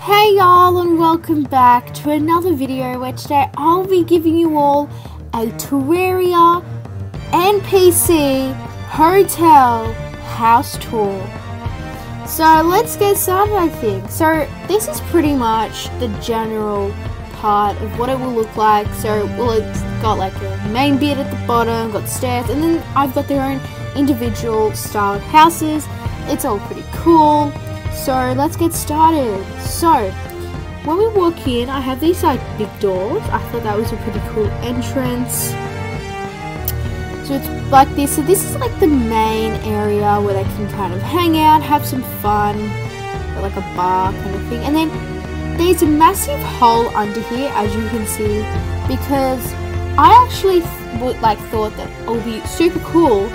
Hey y'all, and welcome back to another video where today I'll be giving you all a Terraria NPC hotel house tour. So let's get started, I think. So this is pretty much the general part of what it will look like. So it's got like a main bit at the bottom, got stairs, and then I've got their own individual styled houses. It's all pretty cool. So let's get started. So when we walk in, I have these like big doors. I thought that was a pretty cool entrance. So it's like this. So this is like the main area where they can kind of hang out, have some fun, like a bar kind of thing. And then there's a massive hole under here, as you can see, because I actually thought that it would be super cool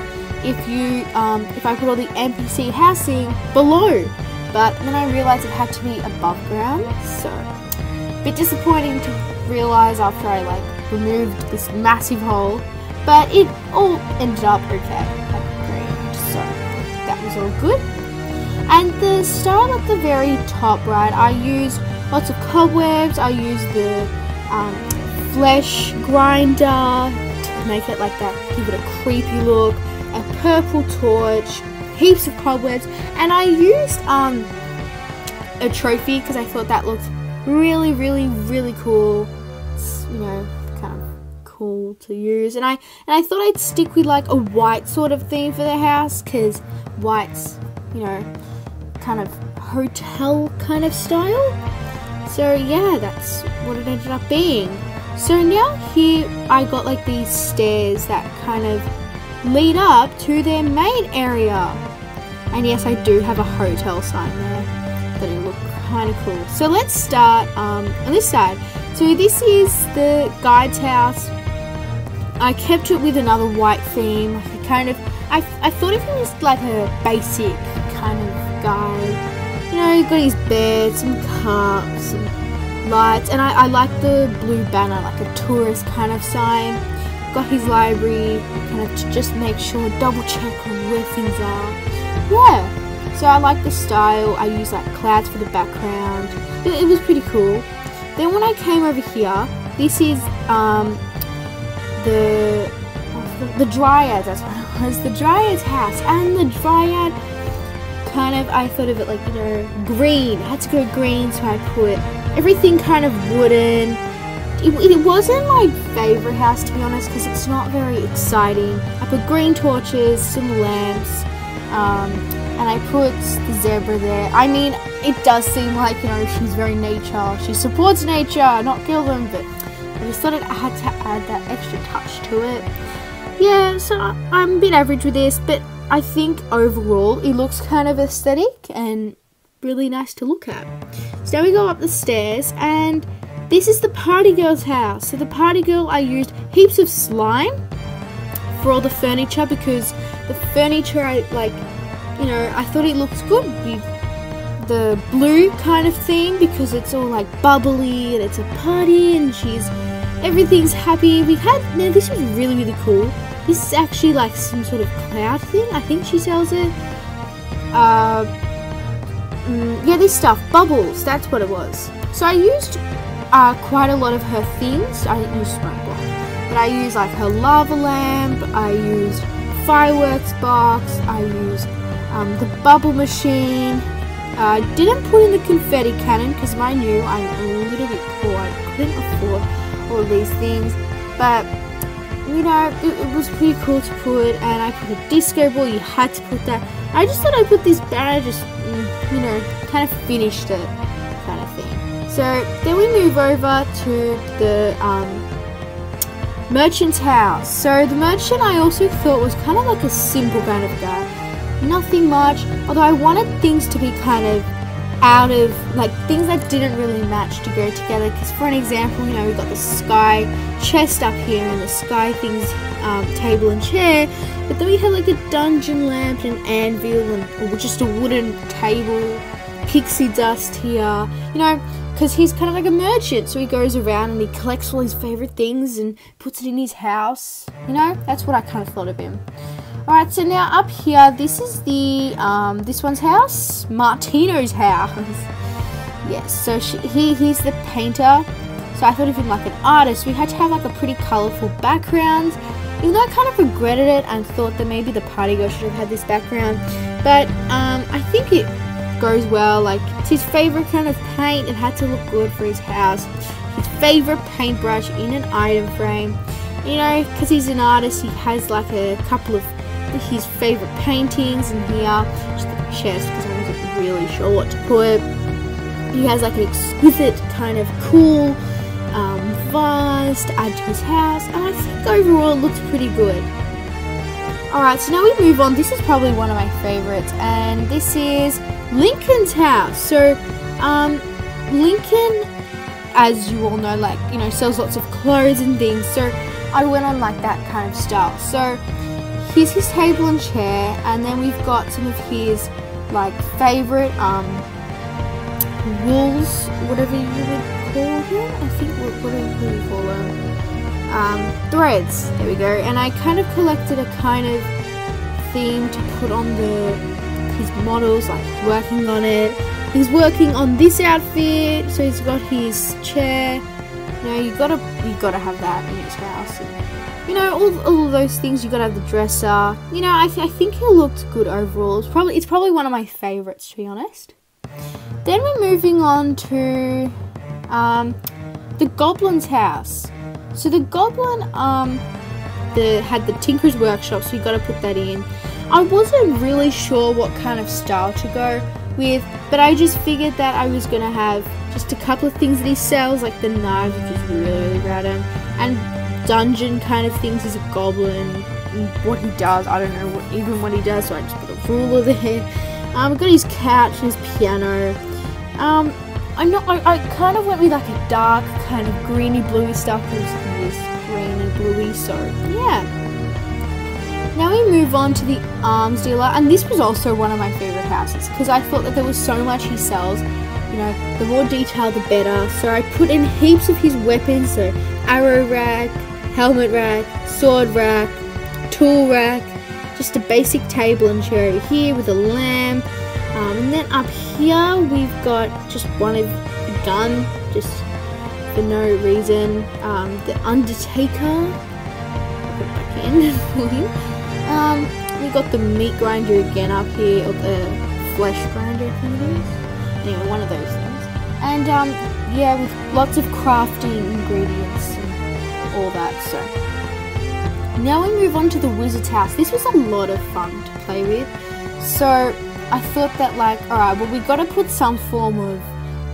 if I put all the NPC housing below. But then I realised it had to be above ground, so a bit disappointing to realise after I removed this massive hole. But it all ended up okay, great, so that was all good. And the style at the very top right, I used lots of cobwebs. I used the flesh grinder to make it like that, give it a creepy look. A purple torch, heaps of cobwebs, and I used a trophy because I thought that looked really cool. It's, you know, kind of cool to use, and I thought I'd stick with like a white sort of theme for the house because white's, you know, kind of hotel kind of style. So yeah, that's what it ended up being. So now here I got like these stairs that kind of lead up to their main area, and yes, I do have a hotel sign there that it look kind of cool. So let's start on this side. So this is the guide's house. I kept it with another white theme. I thought if he was like a basic kind of guy, you know, he got his bed, some cups, and lights, and I like the blue banner, like a tourist kind of sign. Got his library, kind of to just make sure, double check on where things are. Yeah, so I like the style. I use like clouds for the background. It was pretty cool. Then when I came over here, this is the Dryad. That's what it was. The Dryad's house, and the Dryad kind of, I thought of it like, you know, green. I had to go green, so I put everything kind of wooden. It wasn't my favourite house, to be honest, because it's not very exciting. I put green torches, some lamps, and I put the zebra there. I mean, it does seem like, you know, she's very nature. She supports nature, not kill them, but I just thought I had to add that extra touch to it. Yeah, so I'm a bit average with this, but I think overall it looks kind of aesthetic and really nice to look at. So now we go up the stairs, and this is the party girl's house. So the party girl, I used heaps of slime for all the furniture because the furniture, I thought it looks good with the blue kind of theme because it's all like bubbly and it's a party and everything's happy. Now this was really cool. This is actually like some sort of cloud thing. I think she sells it. Yeah, this stuff, bubbles, that's what it was. So I used quite a lot of her things. I didn't use smoke block, but I used like her lava lamp, I used fireworks box, I used the bubble machine. I didn't put in the confetti cannon because I knew I'm a little bit poor. I couldn't afford all of these things, but you know, it was pretty cool to put. And I put a disco ball. You had to put that. I just thought I put this banner, just you know, kind of finished it kind of thing. So then we move over to the merchant's house. So the merchant, I also thought was kind of like a simple kind of guy. Nothing much, although I wanted things to be kind of out of, like, things that didn't really match to go together. Because for an example, you know, we've got the sky chest up here and the sky things, table and chair. But then we have like a dungeon lamp and an anvil or just a wooden table, pixie dust here, you know, because he's kind of like a merchant, so he goes around and he collects all his favourite things and puts it in his house, you know, that's what I kind of thought of him. Alright, so now up here, this is the, this one's house, Martino's house. Yes, so he's the painter. So I thought of him like an artist. We had to have like a pretty colourful background. Even though I kind of regretted it and thought that maybe the party girl should have had this background. But I think it goes well. Like, it's his favourite kind of paint. It had to look good for his house. His favourite paintbrush in an item frame. You know, because he's an artist, he has like a couple of his favourite paintings in here. Just the chest, because I wasn't really sure what to put. He has like an exquisite kind of cool vase to add to his house, and I think overall it looks pretty good. Alright, so now we move on. This is probably one of my favourites, and this is Lincoln's house. So Lincoln, as you all know, like, you know, sells lots of clothes and things, so I went on like that kind of style. So here's his table and chair, and then we've got some of his like favourite wools, whatever you would call him. I think what do you call them? Threads. There we go. And I kind of collected a kind of theme to put on his models, like working on it. He's working on this outfit, so he's got his chair. You know, you gotta have that in his house. And, you know, all of those things. You gotta have the dresser. You know, I think he looked good overall. It's probably one of my favourites, to be honest. Then we're moving on to the Goblins House. So the Goblin had the Tinker's Workshop, so you got to put that in. I wasn't really sure what kind of style to go with, but I just figured that I was gonna have just a couple of things that he sells, like the knives, which is really random, and dungeon kind of things as a goblin. What he does, I don't know what he does, so I just put a ruler there. I've got his couch and his piano. I kind of went with like a dark kind of greeny bluey stuff, because he is greeny bluey, so yeah. Now we move on to the arms dealer, and this was also one of my favourite houses, because I thought that there was so much he sells. You know, the more detail the better, so I put in heaps of his weapons, so arrow rack, helmet rack, sword rack, tool rack, just a basic table and chair over here with a lamp. And then up here we've got just one of the gun, just for no reason. The Undertaker. I'll put it back in for him. We've got the meat grinder again up here, or the flesh grinder, I think it is. Anyway, one of those things. And yeah, with lots of crafting ingredients and all that. So now we move on to the Wizard's House. This was a lot of fun to play with. So I thought that, like, alright, well, we got to put some form of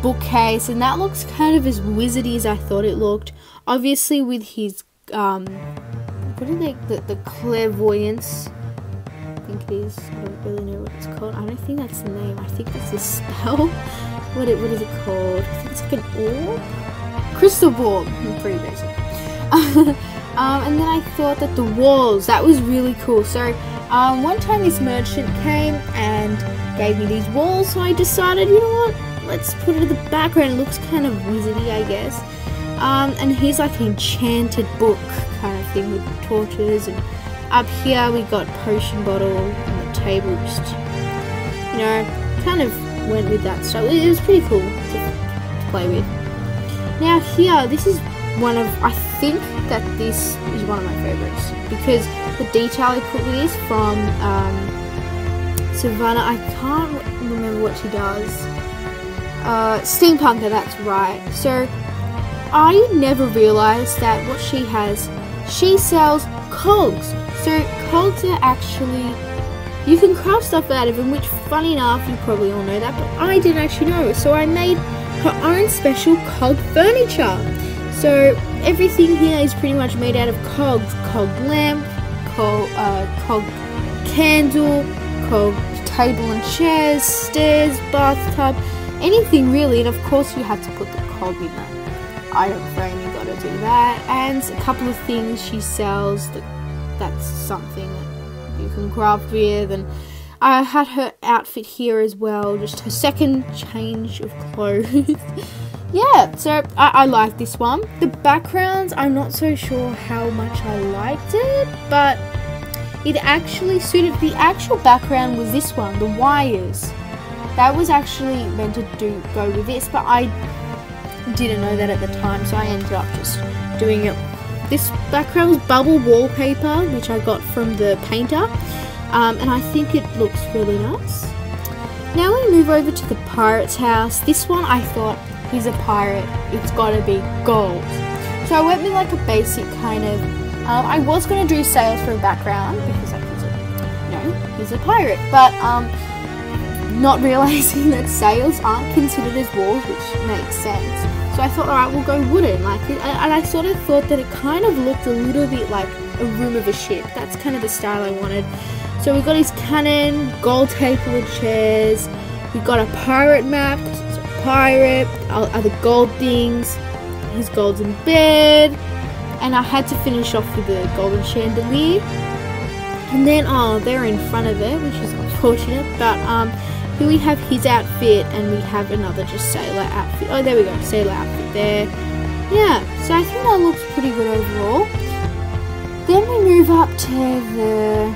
bookcase, and that looks kind of as wizardy as I thought it looked. Obviously with his, what are they, the clairvoyance, I think it is, I don't really know what it's called. I don't think that's the name, I think that's the spell. What is it called? I think it's like an orb? Crystal ball, pretty basic. And then I thought that the walls, that was really cool. So one time this merchant came and gave me these walls, so I decided, you know what, let's put it in the background. It looks kind of wizardy, I guess. And here's like an enchanted book kind of thing with torches, and up here we got potion bottle on the table, just, you know, kind of went with that style. It was pretty cool to play with. Now here, this is one of, I think that this is one of my favourites, because the detail I put with this from Savannah, I can't remember what she does. Steampunker, that's right. So I never realised that what she has, she sells cogs. So cogs are actually, you can craft stuff out of them, which funny enough, you probably all know that, but I didn't actually know. So I made her own special cog furniture. So everything here is pretty much made out of cogs. Cog lamp, cog candle, cog table and chairs, stairs, bathtub, anything really. And of course you have to put the cog in the item frame, you gotta do that. And a couple of things she sells, that's something that you can craft with. And I had her outfit here as well, just her second change of clothes. Yeah, so I like this one. The backgrounds, I'm not so sure how much I liked it, but it actually suited. The actual background was this one, the wires. that was actually meant to go with this, but I didn't know that at the time, so I ended up just doing it. This background was bubble wallpaper, which I got from the painter, and I think it looks really nice. Now we move over to the pirate's house. This one I thought, he's a pirate, it's gotta be gold. So I went with like a basic kind of, I was gonna do sails for a background because like he's a pirate, but not realizing that sails aren't considered as walls, which makes sense. So I thought, alright, we'll go wooden, and I sort of thought that it kind of looked a little bit like a room of a ship. That's kind of the style I wanted. So we got his cannon, gold table and chairs, we got a pirate map, because it's a pirate, other gold things, his golden bed, and I had to finish off with the golden chandelier. And then, they're in front of it, which is unfortunate, but here we have his outfit, and we have another just sailor outfit. Oh, there we go, sailor outfit there. Yeah, so I think that looks pretty good overall. Then we move up to the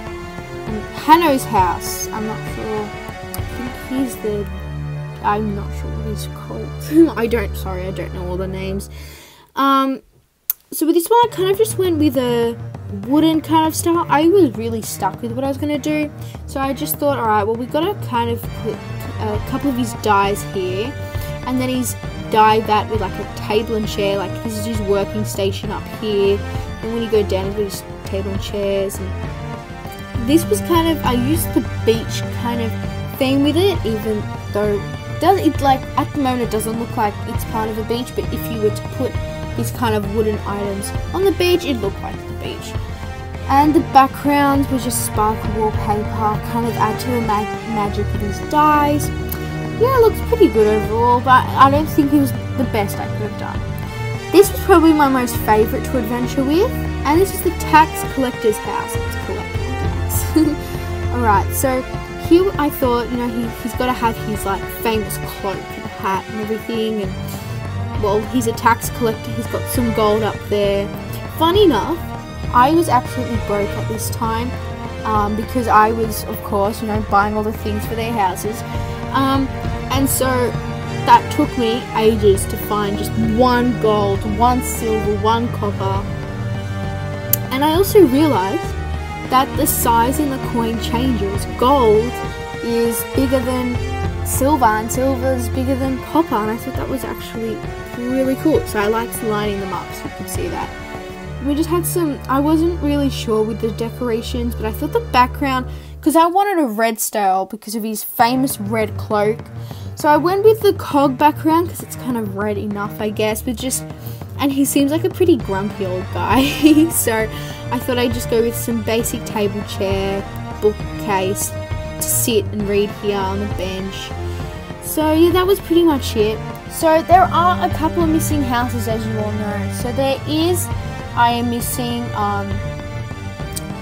Hanno's house. I'm not sure. I think I'm not sure what he's called. I don't know all the names. So with this one, I kind of just went with a wooden kind of style. I was really stuck with what I was going to do, so I just thought, alright, well, we got to kind of put a couple of his dies here, and then he's dyed that with like a table and chair, like this is his working station up here, and when you go down, he's got his table and chairs, and this was kind of, I used the beach kind of theme with it, even though it like at the moment it doesn't look like it's part of a beach, but if you were to put these kind of wooden items on the beach, it looked like the beach. And the background was just sparkle wallpaper, kind of add to the magic of these dyes. Yeah, it looks pretty good overall, but I don't think it was the best I could have done. This was probably my most favourite to adventure with, and this is the tax collector's house. It's collecting tax. Alright, so here I thought, you know, he's got to have his like famous cloak and hat and everything, and well, he's a tax collector, he's got some gold up there. Funny enough, I was absolutely broke at this time, because I was, of course, you know, buying all the things for their houses, and so that took me ages to find just one gold, one silver, one copper. And I also realised that the size in the coin changes. Gold is bigger than silver, and silver is bigger than copper, and I thought that was actually really cool. So I liked lining them up so you could see that. We just had some, I wasn't really sure with the decorations, but I thought the background, because I wanted a red style because of his famous red cloak, so I went with the cog background because it's kind of red enough, I guess, but just, and he seems like a pretty grumpy old guy, so I thought I'd just go with some basic table chair, bookcase to sit and read here on the bench. So yeah, that was pretty much it. So there are a couple of missing houses, as you all know. So there is, I am missing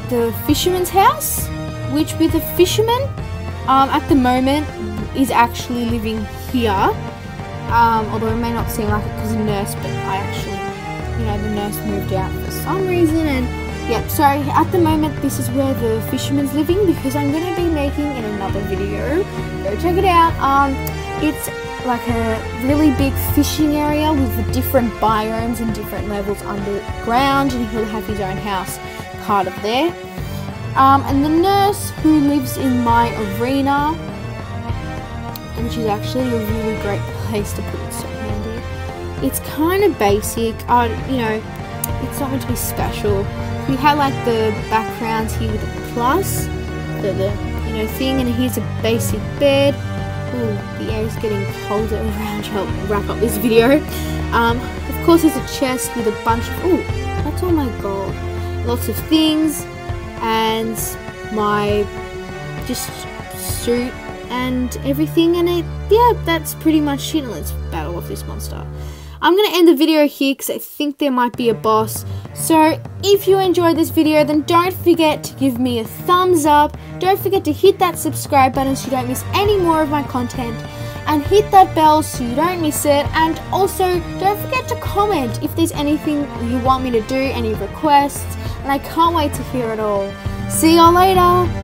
the Fisherman's house, which with the Fisherman at the moment is actually living here, although it may not seem like it because the nurse, but I actually, you know, the nurse moved out for some reason, and yep, so at the moment this is where the Fisherman's living, because I'm going to be making in another video, go check it out. It's like a really big fishing area with the different biomes and different levels underground, and he'll have his own house part of there. And the nurse who lives in my arena, which is actually a really great place to put it, so handy. It's kind of basic, you know, it's not meant to be special. We had like the backgrounds here with the plus, the you know thing, and here's a basic bed. Ooh, the air is getting colder around to help wrap up this video. Of course there's a chest with a bunch of, ooh, that's all my gold. Lots of things, and my just suit and everything, and yeah, that's pretty much it. Let's battle off this monster. I'm going to end the video here because I think there might be a boss. So if you enjoyed this video, then don't forget to give me a thumbs up. Don't forget to hit that subscribe button so you don't miss any more of my content. And hit that bell so you don't miss it. And also, don't forget to comment if there's anything you want me to do, any requests. And I can't wait to hear it all. See y'all later.